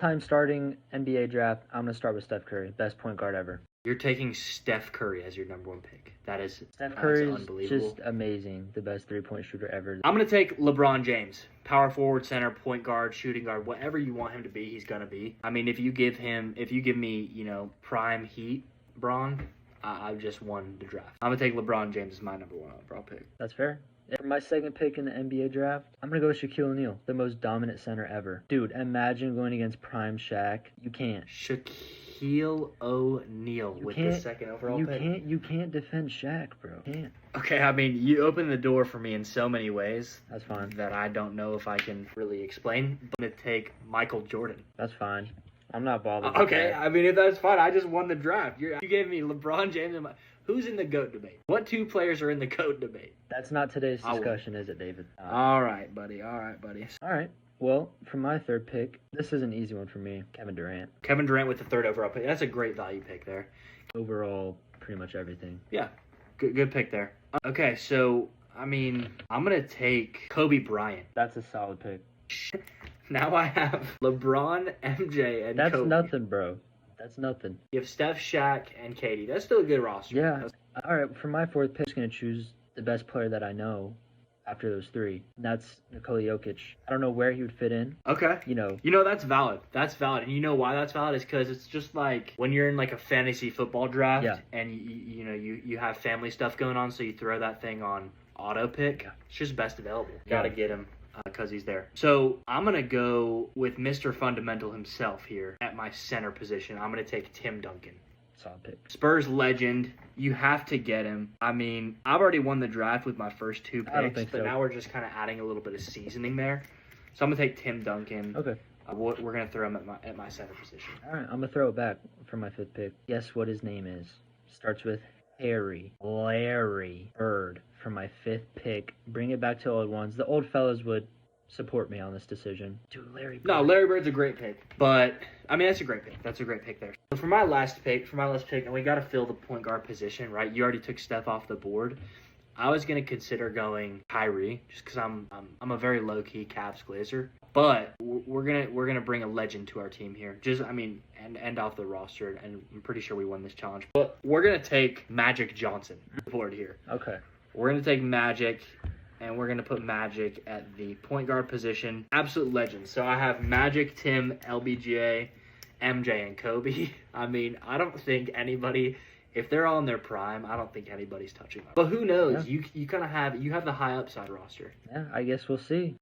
Time starting NBA draft, I'm going to start with Steph Curry, best point guard ever. You're taking Steph Curry as your number one pick. Steph That's Curry is unbelievable. just amazing, the best three-point shooter ever. I'm going to take LeBron James. Power forward, center, point guard, shooting guard, whatever you want him to be, he's going to be. I mean, if you give me, prime Heat, Bron, I've just won the draft. I'm going to take LeBron James as my number one overall pick. That's fair. For my second pick in the NBA draft, I'm going to go with Shaquille O'Neal, the most dominant center ever. Dude, imagine going against prime Shaq. You can't. Shaquille O'Neal with the second overall pick. You can't defend Shaq, bro. You can't. Okay, I mean, you opened the door for me in so many ways. That's fine. That I don't know if I can really explain. I'm going to take Michael Jordan. That's fine. I'm not bothered. Okay, I mean, if that's fine, I just won the draft. You gave me LeBron James and who's in the GOAT debate? What two players are in the GOAT debate? That's not today's discussion, is it, David? All right, buddy. All right. Well, for my third pick, this is an easy one for me. Kevin Durant. Kevin Durant with the third overall pick. That's a great value pick there. Overall, pretty much everything. Yeah, good pick there. Okay, so, I mean, I'm going to take Kobe Bryant. That's a solid pick. Now I have LeBron, MJ, and That's Kobe. nothing, bro. That's nothing. You have Steph, Shaq, and Katie. That's still a good roster. Yeah. All right, for my fourth pick, I'm going to choose the best player that I know after those three. And that's Nikola Jokic. I don't know where he would fit in. Okay. You know, that's valid. That's valid. And you know why that's valid is because it's just like when you're in like a fantasy football draft and you have family stuff going on, so you throw that thing on auto pick. Yeah. It's just best available. Got to get him. Because he's there. So I'm going to go with Mr. Fundamental himself here at my center position. I'm going to take Tim Duncan. solid pick. Spurs legend. You have to get him. I mean, I've already won the draft with my first two I don't picks, think but so. now we're just kind of adding a little bit of seasoning there. So I'm going to take Tim Duncan. Okay. We're going to throw him at my center position. All right, I'm going to throw it back for my fifth pick. Guess what his name is? Starts with Larry Bird for my fifth pick. Bring it back to old ones. The old fellas would support me on this decision. Dude, Larry Bird. No, Larry Bird's a great pick. But, I mean, that's a great pick. That's a great pick there. So for my last pick, and we got to fill the point guard position, right? You already took Steph off the board. I was going to consider going Kyrie just because I'm a very low-key Cavs Glazer. But we're gonna bring a legend to our team here. And end off the roster, and I'm pretty sure we won this challenge. But we're gonna take Magic Johnson board here. Okay. We're gonna take Magic, and we're gonna put Magic at the point guard position. Absolute legend. So I have Magic, Tim, LBJ, MJ, and Kobe. I mean, I don't think anybody. If they're all in their prime, I don't think anybody's touching them. But who knows? Yeah. You kind of have the high upside roster. Yeah, I guess we'll see.